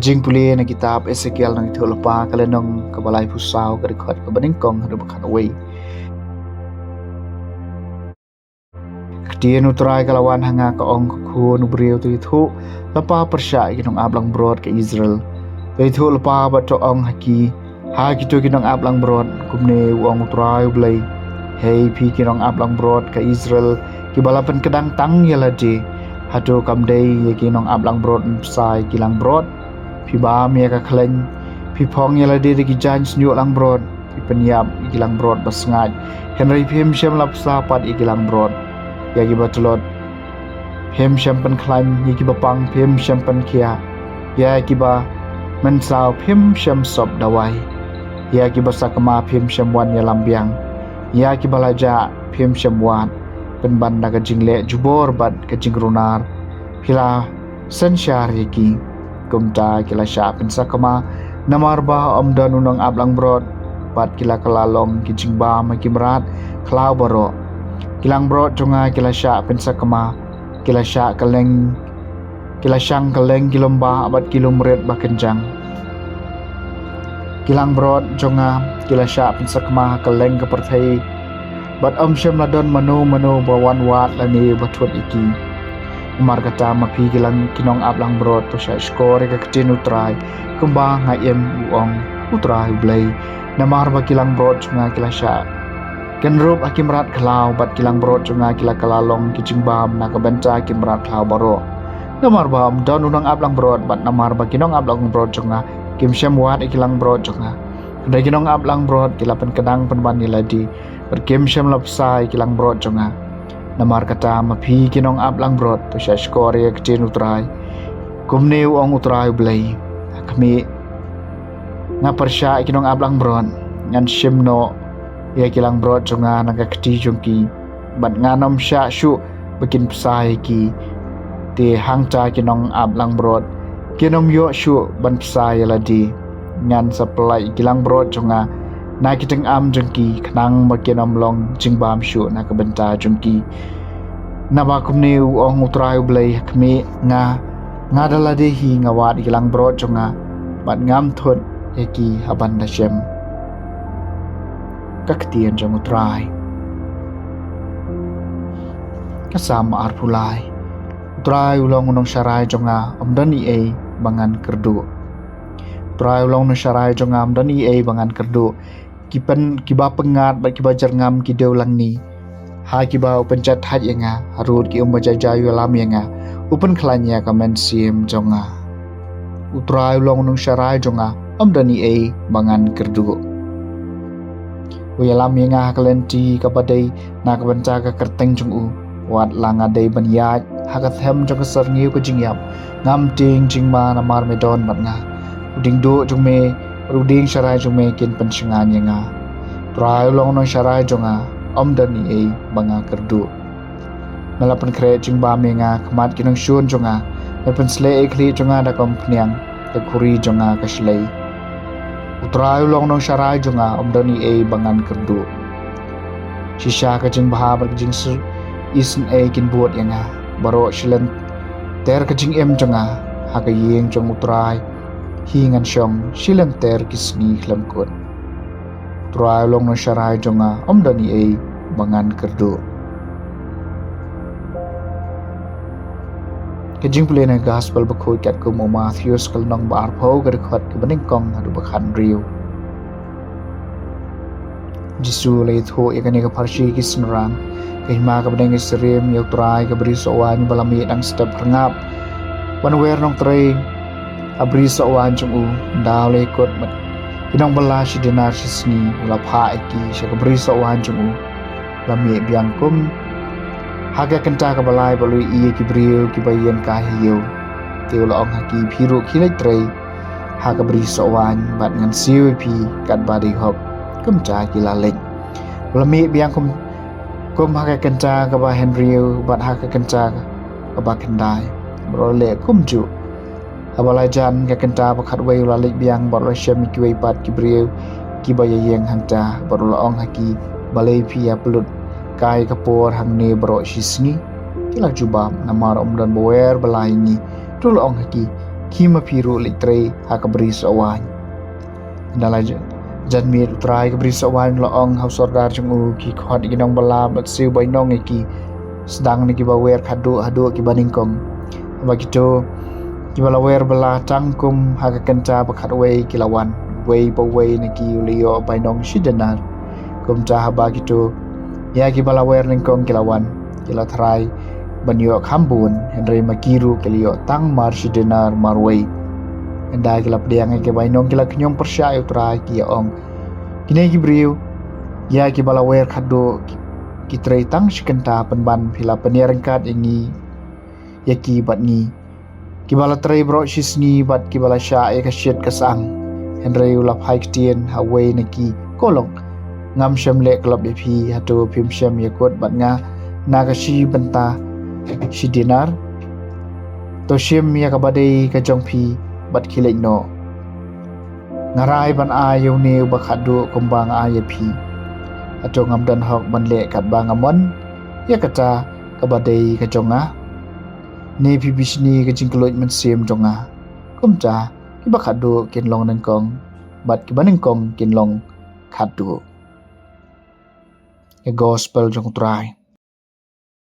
kajing puli na kitab Ezekiel nang ito lupa kalenong kabalay pusaw karikot kabaning kong harubakan away. Katiyan utray kalawan hanga kaong kukuha nubriyo to ito lapa persya ikinong ablang brod ka Israel. To ito lapa bato ang haki to kinong ablang brod kumne uang utray ublay. Hey pi kinong ablang brod ka Israel kibalapan kadang tang yaladi. Hatu kamday yakinong ablang brod say kilang brod. Pi ba mi ka kleng pi pong yaladi di kijans nyu lang brod. Pi penyap ikilang brod basngaj. Henry pim syam lapsapat ikilang brod. Yagi batulot pem syampan klaim yagi bapang pem syampan kia yagi ba mensau pem syam sob dawai yagi basakama pem syamwan yalambiang yagi balaja pem syamwan penbanda kajingle jubor bad kajingrunar pila sensyar yagi kumta kila sya pensakama namarba omdanunang ablang brod bad kila kalalong kijingba makimrat klau baro kilang brod jonga kila syak pensakama kila syak kaleng kila syang kaleng kilomba abad kilomret bakenjang kilang brod jonga kila syak pensakama kaleng kepertai bat syam ladon manu bawan wat lani batut iki umar kata mapi kilang kinong ablang brod to syak skore ka ketin utrai kembang ngayem uong utrai blay namar ba kilang brod jonga kila syak kenrup akimrat klau bat kilang brod junga kila kalalong kicingbam na kabenta kimrat klau baro namar bam don unang ablang brod bat namar ba kinong ablang brod junga kim syamwat ikilang brod junga kada kinong ablang brod kila kadang penban niladi bat kim syam lapsai kilang brod junga namar kata mapi kinong ablang brod to sya skore ktin utrai kumne uang utrai blay kami ngapersya kinong ablang brod ngan syimno ya kilang brod jonga naga keti jongki bat nganom sya syu bikin pesai ki te hangta kinong ablang brod kinom yo syu ban pesai ladi ngan supply kilang brod jonga na kiteng am jongki khnang makinom long jingbam syu na kabenta jongki na bakum ne ong utrai blai khme nga dalade hi ngawat kilang brod jonga bat ngam thot yaki habanda shem kaktian jang utrai kasama arpulai utrai ulong unong syarai jonga omdani e bangan kerdu utrai ulong unong syarai jonga omdani e bangan kerdu kiba pengat bat kiba jerngam kideu lang ni ha kiba upenchat hat yanga harut ki umbajajayu alam yanga upen klanya kamen sim jonga utrai ulong unong syarai jonga omdani e bangan kerdu Uyalam yenga kalenti kapadai na kabenta ka kerteng jungu wat langa dei banyaj hakathem jong serniu ko jingyap ngam ting jingma na mar medon matnga uding do jungme ruding syarai jungme kin pensingan yenga trai long no syarai jonga omdani e banga kerdu melapan kre jingba menga kemat kinang syun jonga me pensle e kli jonga da kom pniang te khuri jonga kaslei utrai long nong syarai jonga omdani e bangan kerdu shisha kajing baha berkajing isen e kin buat yanga baro shilen ter kajing em jonga hakayeng jong utrai hingan syong shilen ter kisni klemkut utrai long nong syarai jonga omdani e bangan kerdu kajing pulih na gospel bakhoy kat ko mo Matthews kalnong baar pho garikhat kabaning kong adu bakhan riu Jisu lay tho ikani ka parshi kisnrang kahima kabaning isrim yaw try kabri sowan balami ang step rangap wanwer nong tray abri sowan chung daw lay kot mat inong bala si dinar sisni wala pha iki siya kabri sowan chung lami biangkum haga kenta ka balai balui iye kibriu kibayen kahiyo teula ong haki phiru khilai trei haga bri sowan bat ngan siu pi kat badi hop kumcha kilalek lami biang kum haga kenta ka ba henriu bat haga kenta ka ba kendai brole kumju abalai jan ka kenta ba khatwei lalek biang baro shem kiwei pat kibriu kibayeng hangta baro ong haki balai pi aplut kai kapor hang ne bro shisni kila jubam namar omdan boer balai ni tul ong haki Kima piru litre hakabri sawan dalaja jan mir utrai kabri sawan loong hausordar jungu ki khot ginong bala bat siu bainong ki sedang ni ki bawer khadu hadu ki baningkong bagito ki balawer bala tangkum haga kenca bakhat wei kilawan wei bawei ni ki ulio bainong shidanar kum cha bagito ya ki balawer ningkong kilawan kila thrai banyo khambun henry makiru kelio tang mar shidanar marwei enda kila pediang ke bainong kila knyong persya utrai ki ong kine ki briu ya ki balawer khadu ki trei tang shikenta penban phila penierengkat ingi yaki batngi kibala trei bro shisni bat kibala sha e kashet kasang henry ulap haiktian hawe neki kolong ngam shamle klub bp hatu phim sham yakot bat nga nagashi benta shidinar to shim yakabade ka jongphi bat khilek no ngarai ban ayu ne bakhadu kumbang ayapi atong amdan hok banle kat bangamon yakata kabade ka jonga ne pibisni ka jingkloj man sem jonga kumcha ki bakhadu kinlong nangkong bat ki baningkong kinlong khadu a gospel jong trai